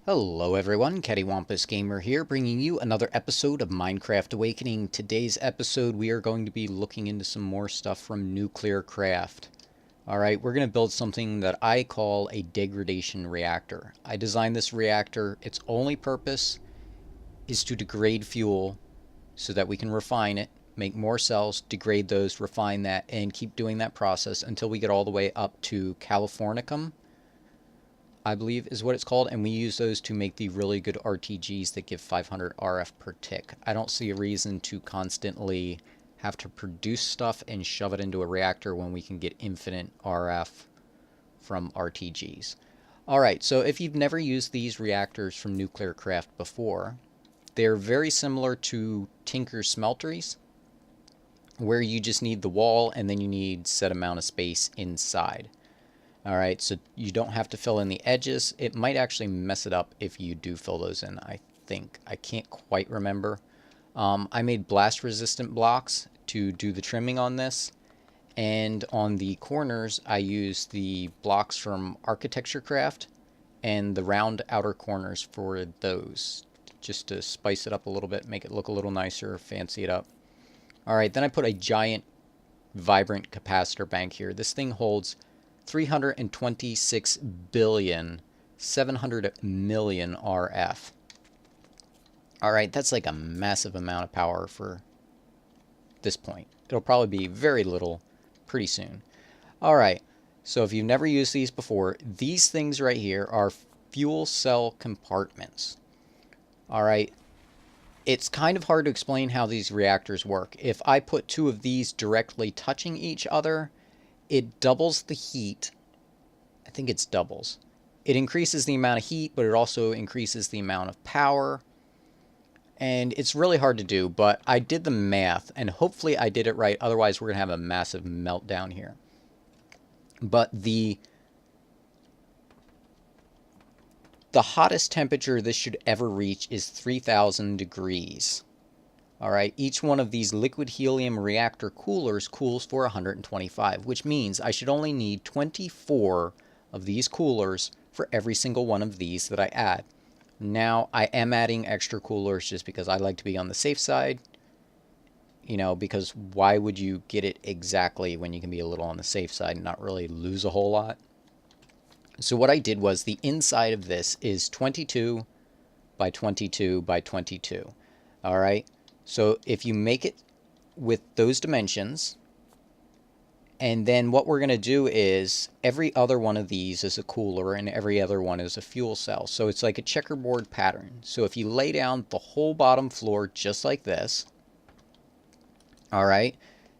Hello everyone, CaddywhumpusGamer here, bringing you another episode of Minecraft Awakening. Today's episode we are going to be looking into some more stuff from Nuclearcraft. Alright, we're going to build something that I call a degradation reactor. I designed this reactor, its only purpose is to degrade fuel so that we can refine it, make more cells, degrade those, refine that, and keep doing that process until we get all the way up to Californicum, I believe is what it's called, and we use those to make the really good RTGs that give 500 RF per tick. I don't see a reason to constantly have to produce stuff and shove it into a reactor when we can get infinite RF from RTGs. Alright, so if you've never used these reactors from Nuclearcraft before, they're very similar to Tinker's smelteries, where you just need the wall and then you need set amount of space inside. Alright, so you don't have to fill in the edges. It might actually mess it up if you do fill those in, I think. I can't quite remember. I made blast resistant blocks to do the trimming on this. And on the corners, I used the blocks from Architecture Craft and the round outer corners for those, just to spice it up a little bit, make it look a little nicer, fancy it up. Alright, then I put a giant vibrant capacitor bank here. This thing holds 326,700,000,000 RF. Alright, that's like a massive amount of power for this point. It'll probably be very little pretty soon. Alright, so if you've never used these before, these things right here are fuel cell compartments. Alright, it's kind of hard to explain how these reactors work. If I put two of these directly touching each other, it doubles the heat. I think it's doubles. It increases the amount of heat, but it also increases the amount of power. And it's really hard to do, but I did the math, and hopefully I did it right. Otherwise, we're going to have a massive meltdown here. But the hottest temperature this should ever reach is 3,000 degrees. Alright, each one of these liquid helium reactor coolers cools for 125, which means I should only need 24 of these coolers for every single one of these that I add. Now, I am adding extra coolers just because I like to be on the safe side. You know, because why would you get it exactly when you can be a little on the safe side and not really lose a whole lot? So what I did was the inside of this is 22 by 22 by 22. Alright? So if you make it with those dimensions, and then what we're going to do is every other one of these is a cooler and every other one is a fuel cell. So it's like a checkerboard pattern. So if you lay down the whole bottom floor just like this, alright,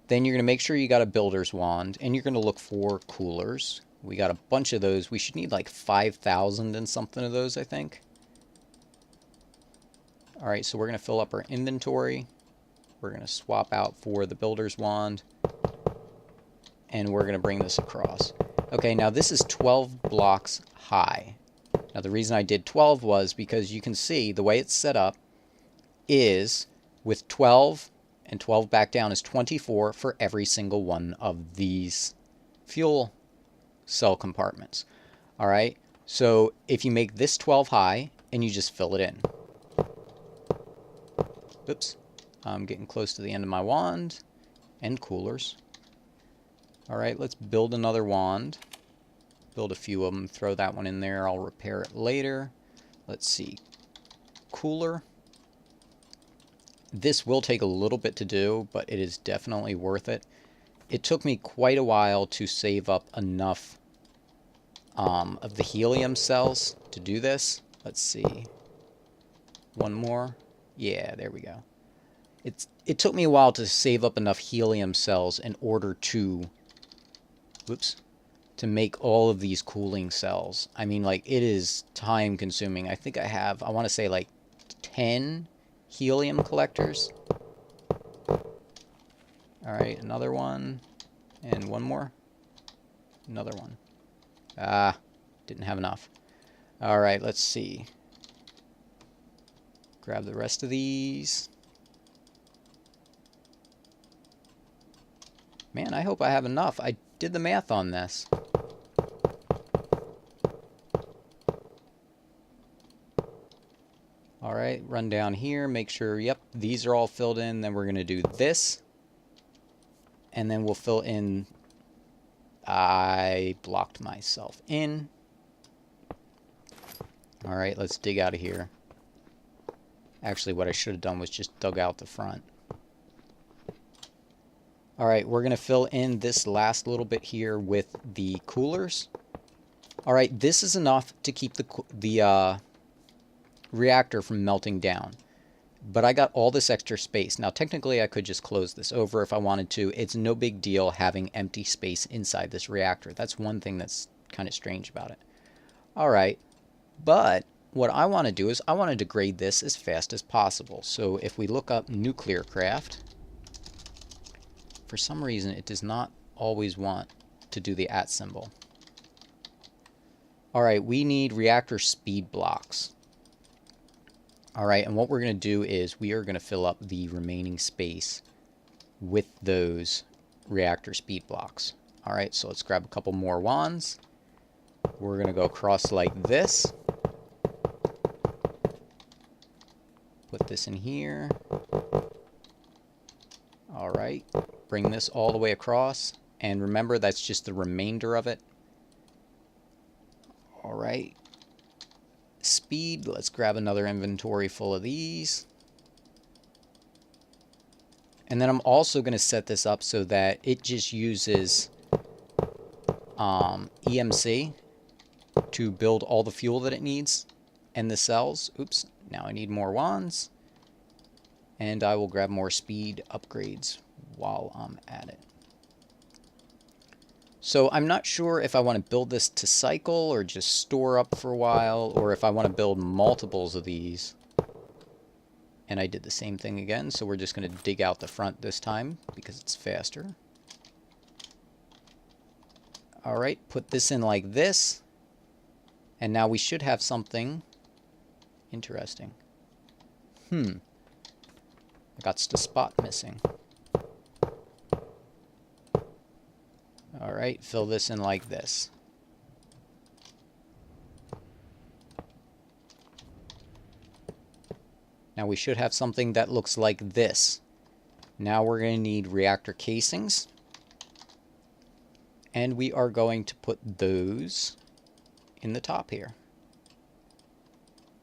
then you're going to make sure you got a builder's wand and you're going to look for coolers. We got a bunch of those. We should need like 5,000 and something of those, I think. Alright, so we're going to fill up our inventory. We're going to swap out for the builder's wand. And we're going to bring this across. Okay, now this is 12 blocks high. Now the reason I did 12 was because you can see the way it's set up is with 12 and 12 back down is 24 for every single one of these fuel cell compartments. Alright, so if you make this 12 high and you just fill it in. Oops, I'm getting close to the end of my wand and coolers. Alright, let's build another wand. Build a few of them, throw that one in there, I'll repair it later. Let's see, cooler. This will take a little bit to do, but it is definitely worth it. It took me quite a while to save up enough of the helium cells to do this. Let's see, one more. Yeah, there we go. It took me a while to save up enough helium cells in order to, to make all of these cooling cells. I mean, like, it is time consuming. I think I have, I want to say like 10 helium collectors. Alright, another one. And one more. Another one. Ah, didn't have enough. Alright, let's see. Grab the rest of these. Man, I hope I have enough. I did the math on this. All right, run down here, make sure, yep, these are all filled in. Then we're going to do this. And then we'll fill in, I blocked myself in. All right, let's dig out of here. Actually, what I should have done was just dug out the front. All right, we're going to fill in this last little bit here with the coolers. All right, this is enough to keep the reactor from melting down. But I got all this extra space. Now, technically, I could just close this over if I wanted to. It's no big deal having empty space inside this reactor. That's one thing that's kind of strange about it. All right, but what I want to do is I want to degrade this as fast as possible. So if we look up Nuclearcraft, for some reason, it does not always want to do the @ symbol. All right, we need reactor speed blocks. All right, and what we're going to do is we are going to fill up the remaining space with those reactor speed blocks. All right, so let's grab a couple more wands. We're going to go across like this. Put this in here. All right, bring this all the way across. And remember, that's just the remainder of it. All right. Speed, let's grab another inventory full of these. And then I'm also going to set this up so that it just uses EMC to build all the fuel that it needs and the cells. Oops, now I need more wands. And I will grab more speed upgrades while I'm at it. So I'm not sure if I want to build this to cycle or just store up for a while, or if I want to build multiples of these. And I did the same thing again, so we're just going to dig out the front this time because it's faster. All right, put this in like this. And now we should have something interesting. I got the spot missing. All right, fill this in like this. Now we should have something that looks like this. Now we're going to need reactor casings. And we are going to put those in the top here.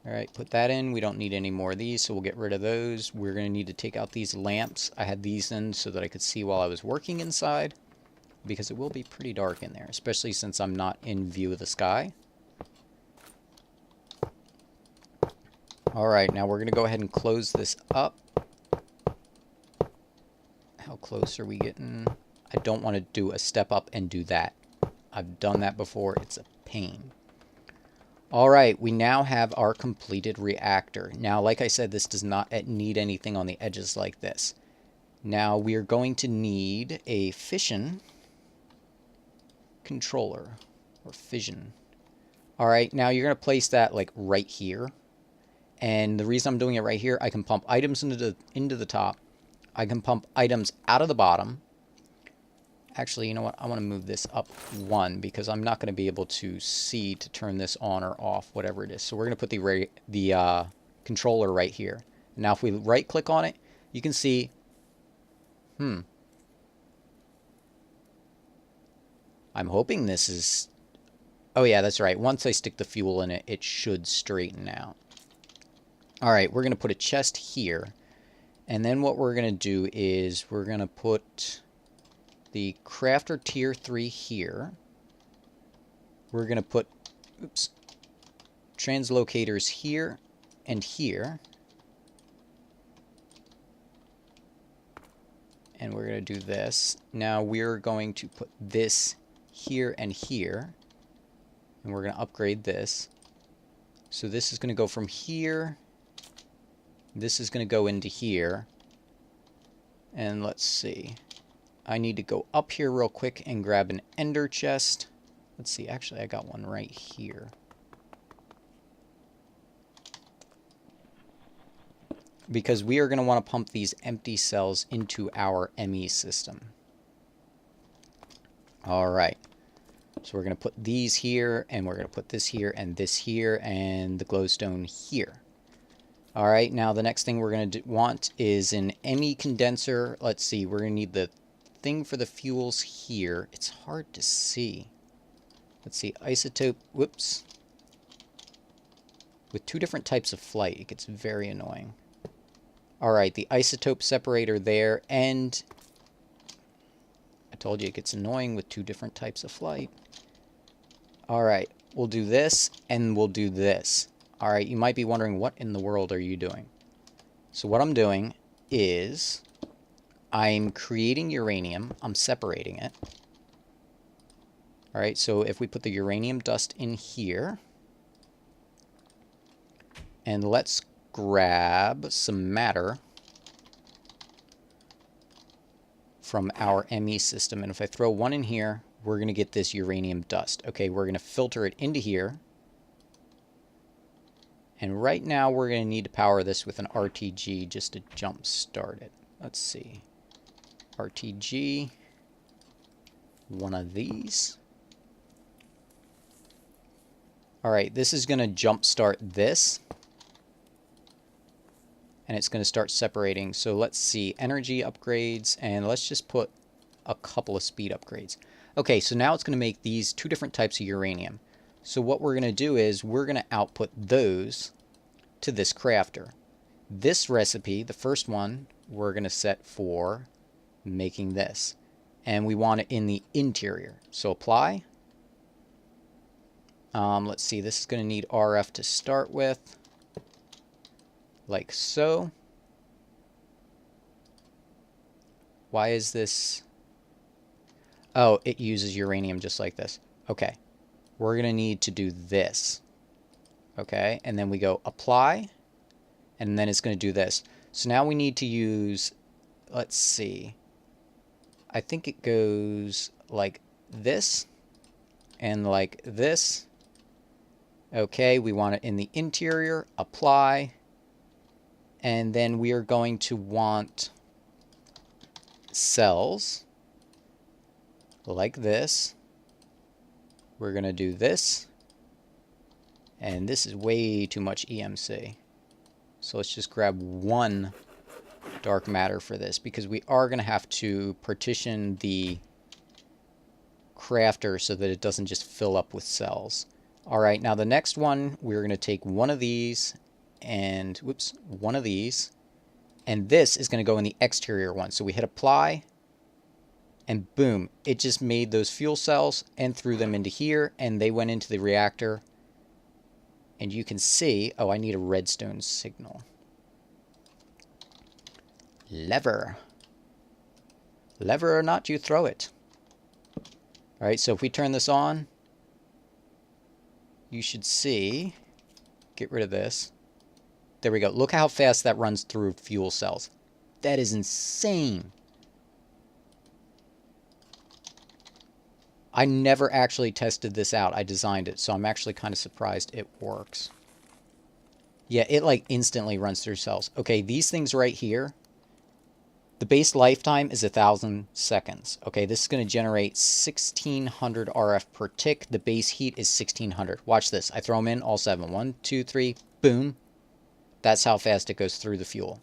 All right, put that in. We don't need any more of these, so we'll get rid of those. We're going to need to take out these lamps. I had these in so that I could see while I was working inside, because it will be pretty dark in there, especially since I'm not in view of the sky. All right, now we're going to go ahead and close this up. How close are we getting? I don't want to do a step up and do that. I've done that before. It's a pain. All right, we now have our completed reactor. Now, like I said, this does not need anything on the edges like this. Now, we are going to need a fission controller, or fission. All right, now you're going to place that like right here. And the reason I'm doing it right here, I can pump items into the top. I can pump items out of the bottom. Actually, you know what? I want to move this up one because I'm not going to be able to see to turn this on or off, whatever it is. So we're going to put the controller right here. Now, if we right-click on it, you can see, I'm hoping this is, oh yeah, that's right. Once I stick the fuel in it, it should straighten out. All right, we're going to put a chest here. And then what we're going to do is we're going to put the crafter tier 3 here. We're going to put, translocators here and here. And we're going to do this. Now we're going to put this here and here. And we're going to upgrade this. So this is going to go from here. This is going to go into here. And let's see. I need to go up here real quick and grab an ender chest. Let's see, actually I got one right here. Because we are going to want to pump these empty cells into our ME system. Alright. So we're going to put these here, and we're going to put this here, and the glowstone here. All right, now the next thing we're going to want is an ME condenser. Let's see, we're going to need the thing for the fuels here. It's hard to see. Let's see, isotope, whoops. With two different types of flight, it gets very annoying. All right, the isotope separator there, and I told you it gets annoying with two different types of flight. All right, we'll do this, and we'll do this. All right, you might be wondering, what in the world are you doing? So what I'm doing is I'm creating uranium. I'm separating it. All right, so if we put the uranium dust in here, and let's grab some matter from our ME system. And if I throw one in here, we're going to get this uranium dust. Okay, we're going to filter it into here. And right now we're going to need to power this with an RTG just to jump start it. Let's see. RTG. One of these. Alright, this is going to jump start this. And it's going to start separating. So let's see. Energy upgrades. And let's just put a couple of speed upgrades. Okay, so now it's going to make these two different types of uranium. So what we're going to do is we're going to output those to this crafter. This recipe, the first one, we're going to set for making this. And we want it in the interior. So apply. Let's see, this is going to need RF to start with. Like so. Why is this? Oh, it uses uranium just like this. Okay. We're going to need to do this. Okay, and then we go apply, and then it's going to do this. So now we need to use, let's see, I think it goes like this, and like this. Okay, we want it in the interior, apply, and then we are going to want cells like this. We're going to do this. And this is way too much EMC. So let's just grab one dark matter for this, because we are going to have to partition the crafter so that it doesn't just fill up with cells. Alright, now the next one, we're going to take one of these and, whoops, one of these. And this is going to go in the exterior one. So we hit apply, and boom, it just made those fuel cells and threw them into here, and they went into the reactor. And you can see, oh, I need a redstone signal. Lever. Lever or not, you throw it. Alright, so if we turn this on, you should see, get rid of this. There we go. Look how fast that runs through fuel cells. That is insane. I never actually tested this out. I designed it, so I'm actually kind of surprised it works. Yeah, it like instantly runs through cells. Okay, these things right here, the base lifetime is 1,000 seconds. Okay, this is going to generate 1,600 RF per tick. The base heat is 1,600. Watch this. I throw them in, all 7. 1, 2, 3, boom. That's how fast it goes through the fuel.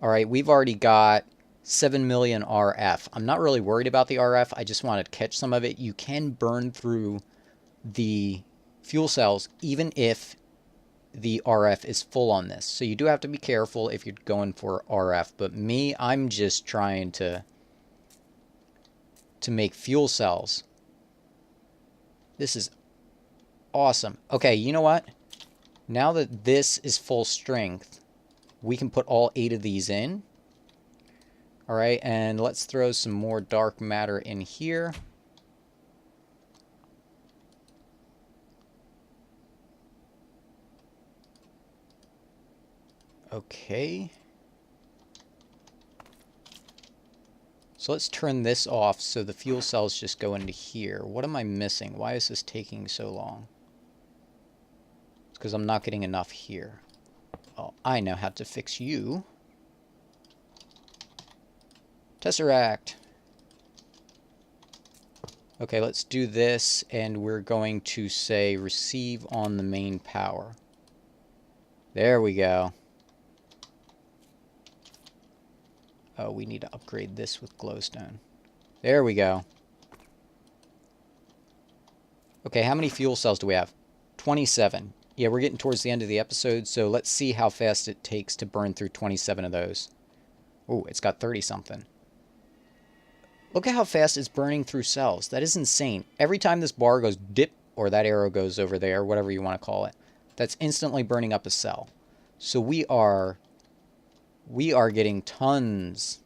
All right, we've already got 7 million RF. I'm not really worried about the RF. I just want to catch some of it. You can burn through the fuel cells even if the RF is full on this. So you do have to be careful if you're going for RF. But me, I'm just trying to make fuel cells. This is awesome. Okay, you know what? Now that this is full strength, we can put all 8 of these in. Alright, and let's throw some more dark matter in here. Okay. So let's turn this off so the fuel cells just go into here. What am I missing? Why is this taking so long? It's because I'm not getting enough here. Oh, I know how to fix you. Tesseract. Okay, let's do this, and we're going to say receive on the main power. There we go. Oh, we need to upgrade this with glowstone. There we go. Okay, how many fuel cells do we have? 27. Yeah, we're getting towards the end of the episode, so let's see how fast it takes to burn through 27 of those. Oh, it's got 30-something. Look at how fast it's burning through cells. That is insane. Every time this bar goes dip, or that arrow goes over there, whatever you want to call it, that's instantly burning up a cell. So we are getting tons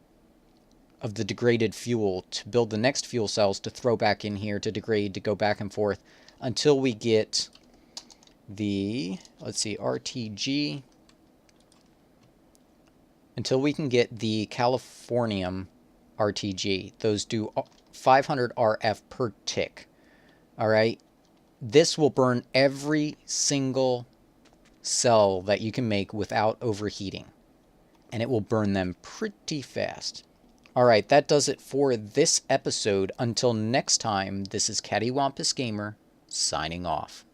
of the degraded fuel to build the next fuel cells to throw back in here to degrade, to go back and forth until we get the, let's see, RTG, until we can get the Californium RTG. Those do 500 RF per tick. All right. This will burn every single cell that you can make without overheating. And it will burn them pretty fast. Alright, that does it for this episode. Until next time, this is CaddywhumpusGamer signing off.